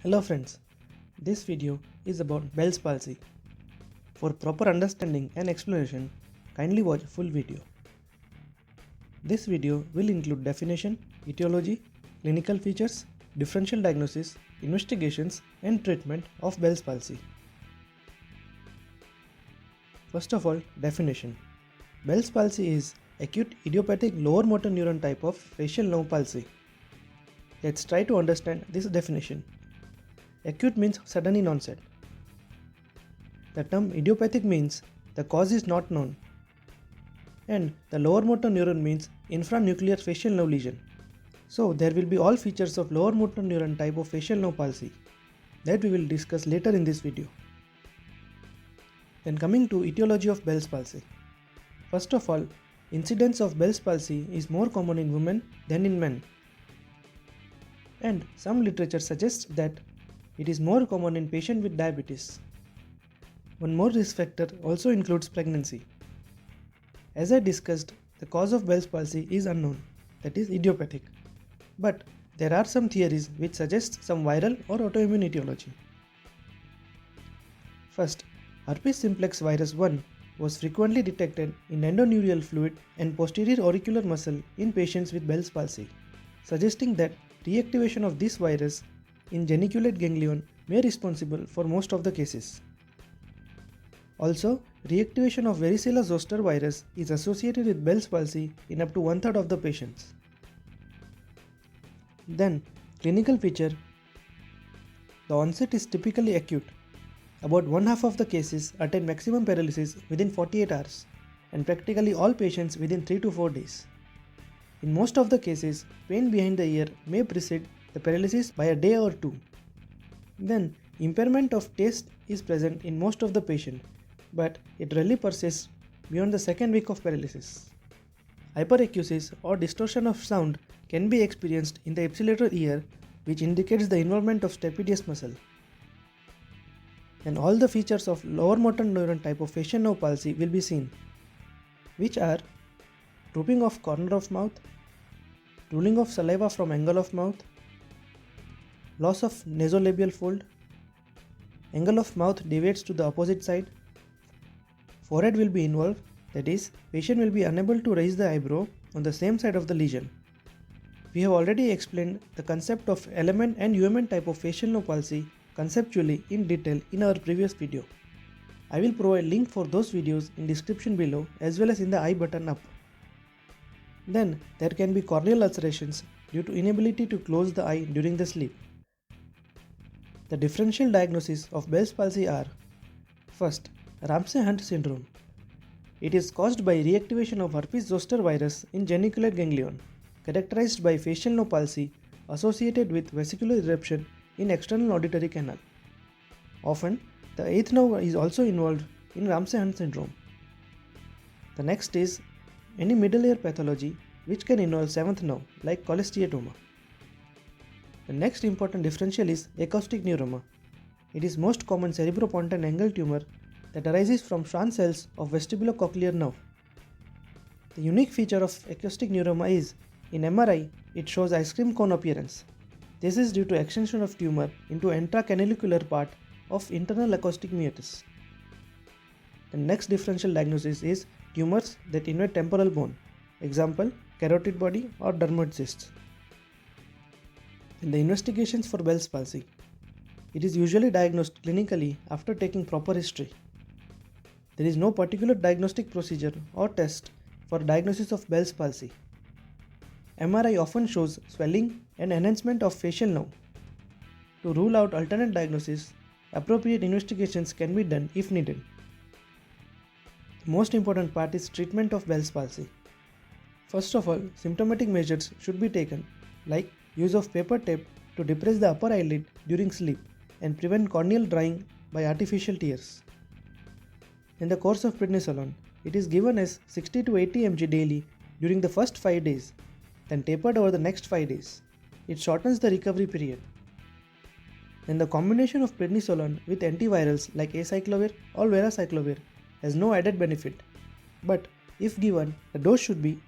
Hello friends, this video is about Bell's palsy. For proper understanding and explanation, kindly watch full video. This video will include definition, etiology, clinical features, differential diagnosis, investigations and treatment of Bell's palsy. First of all, definition. Bell's palsy is acute idiopathic lower motor neuron type of facial nerve palsy. Let's try to understand this definition. Acute means sudden in onset. The term idiopathic means the cause is not known. And the lower motor neuron means infranuclear facial nerve lesion. So there will be all features of lower motor neuron type of facial nerve palsy that we will discuss later in this video. Then coming to etiology of Bell's palsy. First of all, incidence of Bell's palsy is more common in women than in men. And some literature suggests that it is more common in patients with diabetes. One more risk factor also includes pregnancy. As I discussed, the cause of Bell's palsy is unknown, that is idiopathic. But there are some theories which suggest some viral or autoimmune etiology. First, herpes simplex virus 1 was frequently detected in endoneurial fluid and posterior auricular muscle in patients with Bell's palsy, suggesting that reactivation of this virus in geniculate ganglion may be responsible for most of the cases. Also, reactivation of varicella zoster virus is associated with Bell's palsy in up to 1/3 of the patients. Then, clinical feature. The onset is typically acute. About 1/2 of the cases attain maximum paralysis within 48 hours and practically all patients within 3 to 4 days. In most of the cases, pain behind the ear may precede the paralysis by a day or two. Then, impairment of taste is present in most of the patient, but it rarely persists beyond the second week of paralysis. Hyperacusis or distortion of sound can be experienced in the ipsilateral ear, which indicates the involvement of stapedius muscle. Then all the features of lower motor neuron type of facial nerve palsy will be seen, which are drooping of corner of mouth, drooling of saliva from angle of mouth, loss of nasolabial fold, angle of mouth deviates to the opposite side, forehead will be involved, that is, patient will be unable to raise the eyebrow on the same side of the lesion. We have already explained the concept of element and UMN type of facial nerve palsy conceptually in detail in our previous video. I will provide link for those videos in description below as well as in the I button up. Then there can be corneal ulcerations due to inability to close the eye during the sleep. The differential diagnosis of Bell's palsy are: first, Ramsay-Hunt syndrome. It is caused by reactivation of herpes zoster virus in geniculate ganglion, characterized by facial nerve palsy associated with vesicular eruption in external auditory canal. Often, the eighth nerve is also involved in Ramsay-Hunt syndrome. The next is any middle ear pathology which can involve seventh nerve like cholesteatoma. The next important differential is acoustic neuroma. It is most common cerebropontine angle tumor that arises from Schwann cells of vestibulocochlear nerve. The unique feature of acoustic neuroma is, in MRI, it shows ice cream cone appearance. This is due to extension of tumor into intracanaliculaar part of internal acoustic meatus. The next differential diagnosis is tumors that invade temporal bone, example carotid body or dermoid cysts. In the investigations for Bell's palsy, it is usually diagnosed clinically after taking proper history. There is no particular diagnostic procedure or test for diagnosis of Bell's palsy. MRI often shows swelling and enhancement of facial nerve. To rule out alternate diagnosis, appropriate investigations can be done if needed. The most important part is treatment of Bell's palsy. First of all, symptomatic measures should be taken, like use of paper tape to depress the upper eyelid during sleep and prevent corneal drying by artificial tears. In the course of prednisolone, it is given as 60 to 80 mg daily during the first 5 days, then tapered over the next 5 days. It shortens the recovery period. Then the combination of prednisolone with antivirals like acyclovir or valacyclovir has no added benefit, but if given, the dose should be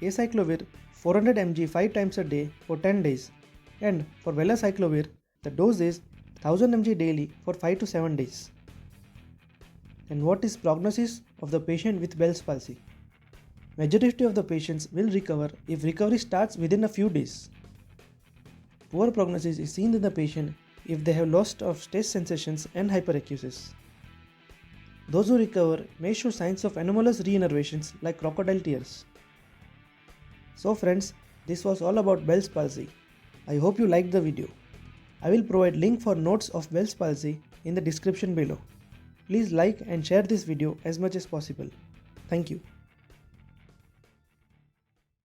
acyclovir 400 mg 5 times a day for 10 days, and for valacyclovir the dose is 1000 mg daily for 5 to 7 days. And what is prognosis of the patient with Bell's palsy? Majority of the patients will recover if recovery starts within a few days. Poor prognosis is seen in the patient if they have loss of taste sensations and hyperacusis. Those who recover may show signs of anomalous reinnervations like crocodile tears. So friends, this was all about Bell's palsy. I hope you liked the video. I will provide link for notes of Bell's palsy in the description below. Please like and share this video as much as possible. Thank you.